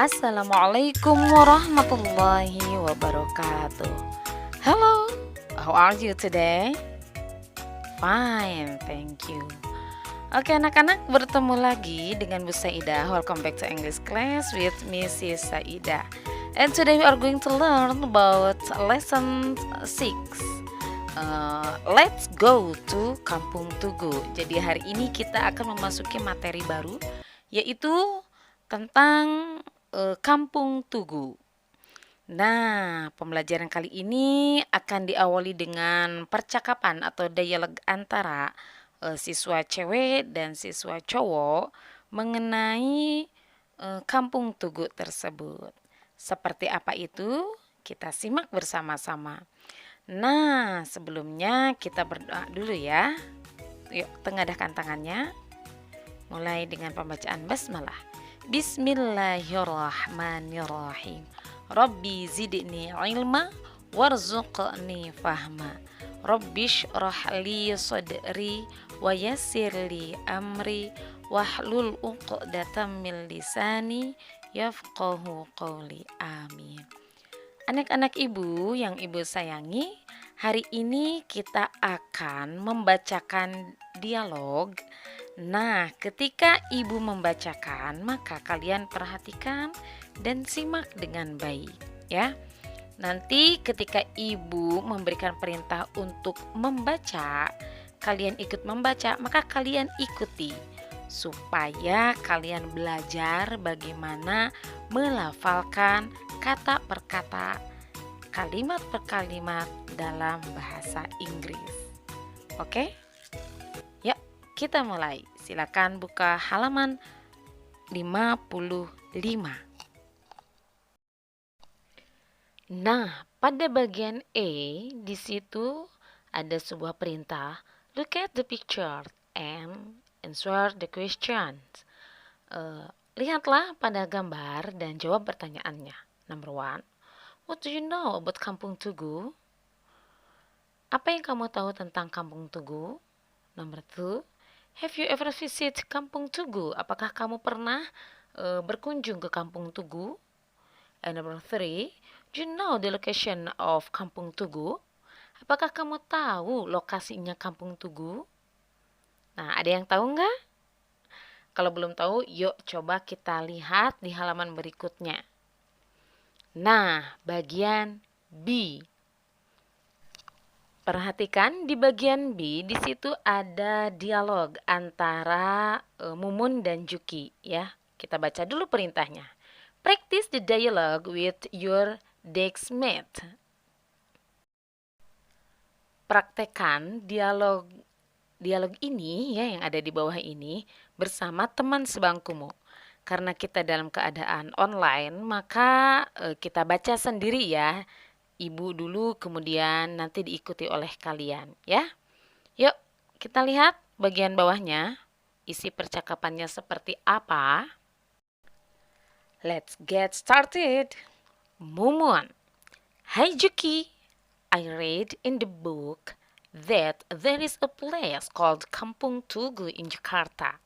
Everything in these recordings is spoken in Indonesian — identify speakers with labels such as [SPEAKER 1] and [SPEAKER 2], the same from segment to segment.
[SPEAKER 1] Assalamualaikum warahmatullahi wabarakatuh. Hello, how are you today? Fine, thank you. Oke anak-anak, bertemu lagi dengan Bu Saida. Welcome back to English class with Mrs. Saida. And today we are going to learn about lesson 6. Let's go to Kampung Tugu. Jadi hari ini kita akan memasuki materi baru, yaitu tentang Kampung Tugu. Nah, pembelajaran kali ini akan diawali dengan percakapan atau dialog antara siswa cewek dan siswa cowok mengenai Kampung Tugu tersebut. Seperti apa itu? Kita simak bersama-sama. Nah, sebelumnya kita berdoa dulu ya. Yuk, tengadahkan tangannya. Mulai dengan pembacaan basmalah. Bismillahirrahmanirrahim. Rabbi zidni ilma warzuqni fahma. Rabbish rahli sadri wa yassirli amri wahlul uqdatam min lisani yafqahu qawli. Amin. Anak-anak ibu yang ibu sayangi, hari ini kita akan membacakan dialog. Nah, ketika ibu membacakan, maka kalian perhatikan dan simak dengan baik ya. Nanti ketika ibu memberikan perintah untuk membaca, kalian ikut membaca, maka kalian ikuti supaya kalian belajar bagaimana melafalkan kata per kata, kalimat per kalimat dalam bahasa Inggris. Oke? Yuk, kita mulai. Silakan buka halaman 55. Nah, pada bagian E di situ ada sebuah perintah. Look at the picture and answer the questions. Lihatlah pada gambar dan jawab pertanyaannya. Number 1. What do you know about Kampung Tugu? Apa yang kamu tahu tentang Kampung Tugu? Number 2. Have you ever visit Kampung Tugu? Apakah kamu pernah berkunjung ke Kampung Tugu? And number 3. Do you know the location of Kampung Tugu? Apakah kamu tahu lokasinya Kampung Tugu? Nah, ada yang tahu nggak? Kalau belum tahu, yuk coba kita lihat di halaman berikutnya. Nah, bagian B. Perhatikan di bagian B, di situ ada dialog antara Mumun dan Juki ya. Kita baca dulu perintahnya. Practice the dialogue with your deskmate. Praktekkan dialog ini ya yang ada di bawah ini bersama teman sebangkumu. Karena kita dalam keadaan online, maka kita baca sendiri ya. Ibu dulu, kemudian nanti diikuti oleh kalian ya. Yuk, kita lihat bagian bawahnya. Isi percakapannya seperti apa? Let's get started. Mumun. Hai Juki, I read in the book that there is a place called Kampung Tugu in Jakarta.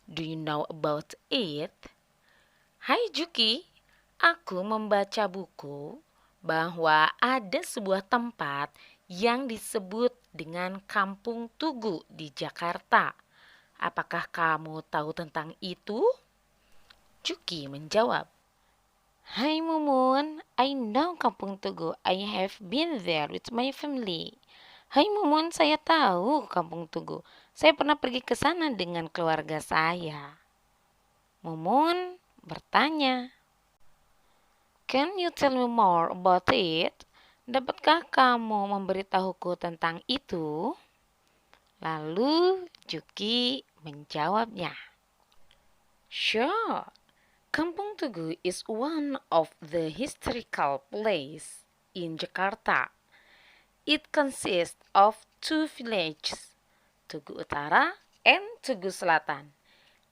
[SPEAKER 1] Do you know about it? Hai Juki, aku membaca buku bahwa ada sebuah tempat yang disebut dengan Kampung Tugu di Jakarta. Apakah kamu tahu tentang itu? Juki menjawab, Hai Mumun, I know Kampung Tugu. I have been there with my family. Hai Mumun, saya tahu Kampung Tugu. Saya pernah pergi ke sana dengan keluarga saya. Mumun bertanya, Can you tell me more about it? Dapatkah kamu memberitahuku tentang itu? Lalu Juki menjawabnya, Sure. Kampung Tugu is one of the historical places in Jakarta. It consists of 2 villages, Tugu Utara and Tugu Selatan.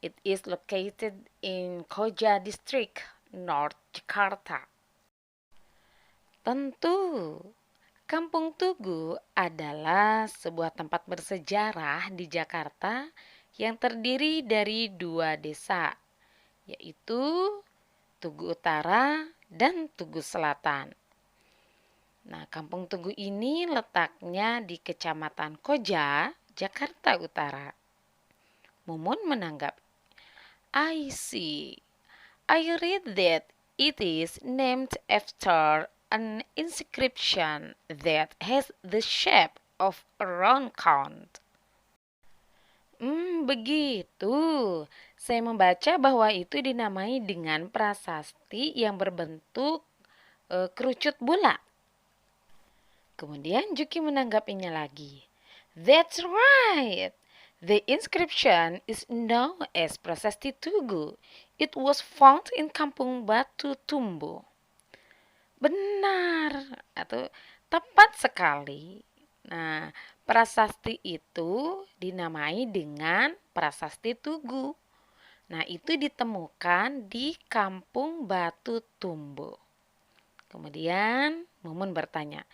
[SPEAKER 1] It is located in Koja District, North Jakarta. Tentu, Kampung Tugu adalah sebuah tempat bersejarah di Jakarta yang terdiri dari 2 desa, yaitu Tugu Utara, dan Tugu Selatan. Nah, Kampung Tugu ini letaknya di Kecamatan Koja, Jakarta Utara. Mumun menanggap, I see. I read that it is named after an inscription that has the shape of a round cone. Begitu. Saya membaca bahwa itu dinamai dengan prasasti yang berbentuk kerucut bulat. Kemudian Juki menanggapinya lagi. That's right. The inscription is known as Prasasti Tugu. It was found in Kampung Batu Tumbo. Benar, atau tepat sekali. Nah, prasasti itu dinamai dengan Prasasti Tugu. Nah, itu ditemukan di Kampung Batu Tumbo. Kemudian Mumun bertanya,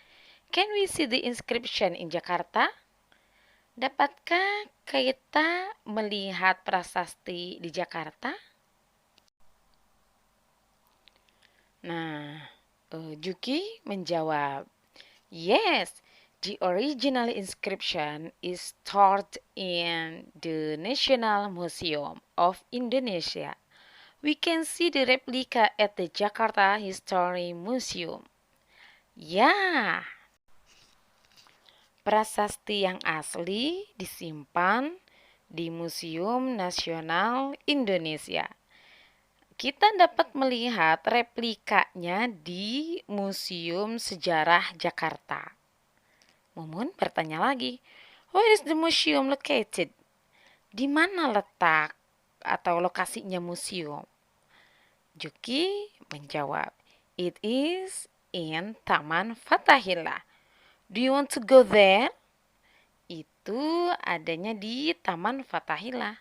[SPEAKER 1] can we see the inscription in Jakarta? Dapatkah kita melihat prasasti di Jakarta? Nah, Juki menjawab, yes, the original inscription is stored in the National Museum of Indonesia. We can see the replica at the Jakarta History Museum. Ya, prasasti yang asli disimpan di Museum Nasional Indonesia. Kita dapat melihat replikanya di Museum Sejarah Jakarta. Mumun bertanya lagi, where is the museum located? Di mana letak atau lokasinya museum? Juki menjawab, it is in Taman Fathahillah. Do you want to go there? Itu adanya di Taman Fathahillah.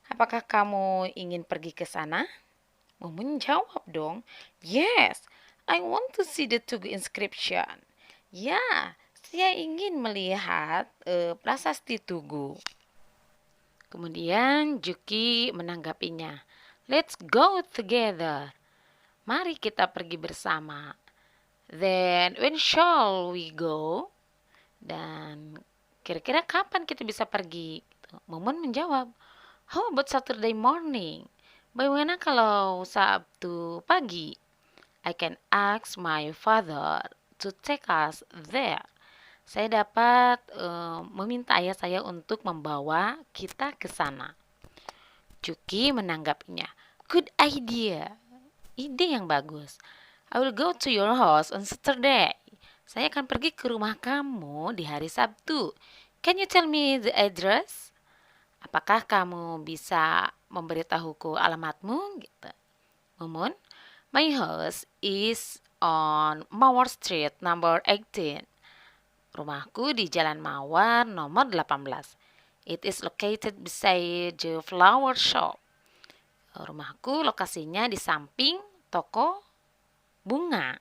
[SPEAKER 1] Apakah kamu ingin pergi ke sana? Mumun jawab dong, yes, I want to see the Tugu inscription. Ya, saya ingin melihat prasasti Tugu. Kemudian Juki menanggapinya, let's go together. Mari kita pergi bersama. Then when shall we go? Dan kira-kira kapan kita bisa pergi? Mumun menjawab, how about Saturday morning? Bagaimana kalau Sabtu pagi? I can ask my father to take us there. Saya dapat meminta ayah saya untuk membawa kita ke sana. Juki menanggapinya, good idea. Ide yang bagus. I will go to your house on Saturday. Saya akan pergi ke rumah kamu di hari Sabtu. Can you tell me the address? Apakah kamu bisa memberitahuku alamatmu? Gitu. Mumun, my house is on Mawar Street number 18. Rumahku di Jalan Mawar nomor 18. It is located beside the flower shop. Rumahku lokasinya di samping toko bunga.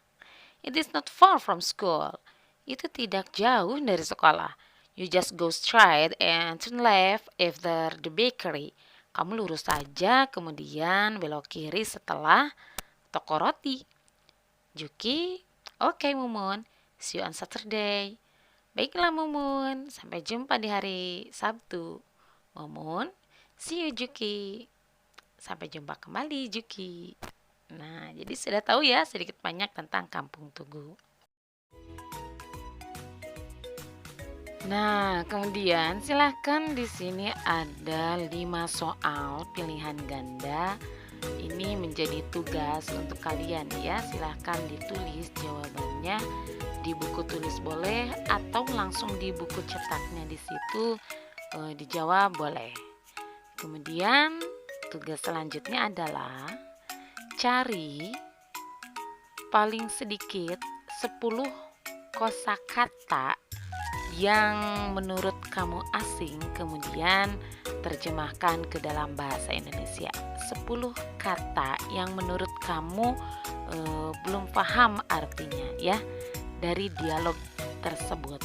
[SPEAKER 1] It is not far from school. Itu tidak jauh dari sekolah. You just go straight and turn left after the bakery. Kamu lurus saja, kemudian belok kiri setelah toko roti. Juki, okay, Mumun. See you on Saturday. Baiklah Mumun, sampai jumpa di hari Sabtu. Mumun, see you Juki. Sampai jumpa kembali Juki. Nah, jadi sudah tahu ya sedikit banyak tentang Kampung Tugu. Nah, kemudian silahkan di sini ada 5 soal pilihan ganda. Ini menjadi tugas untuk kalian ya. Silahkan ditulis jawabannya di buku tulis boleh atau langsung di buku cetaknya di situ dijawab boleh. Kemudian tugas selanjutnya adalah cari paling sedikit 10 kosakata yang menurut kamu asing, kemudian terjemahkan ke dalam bahasa Indonesia. 10 kata yang menurut kamu belum paham artinya ya dari dialog tersebut.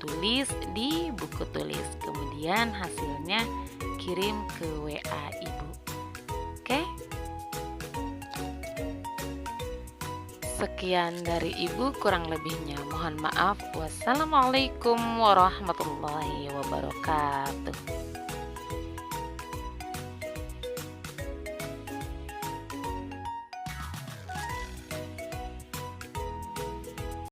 [SPEAKER 1] Tulis di buku tulis, kemudian hasilnya kirim ke WA Ibu. Oke? Sekian dari Ibu, kurang lebihnya mohon maaf. Wassalamualaikum warahmatullahi wabarakatuh.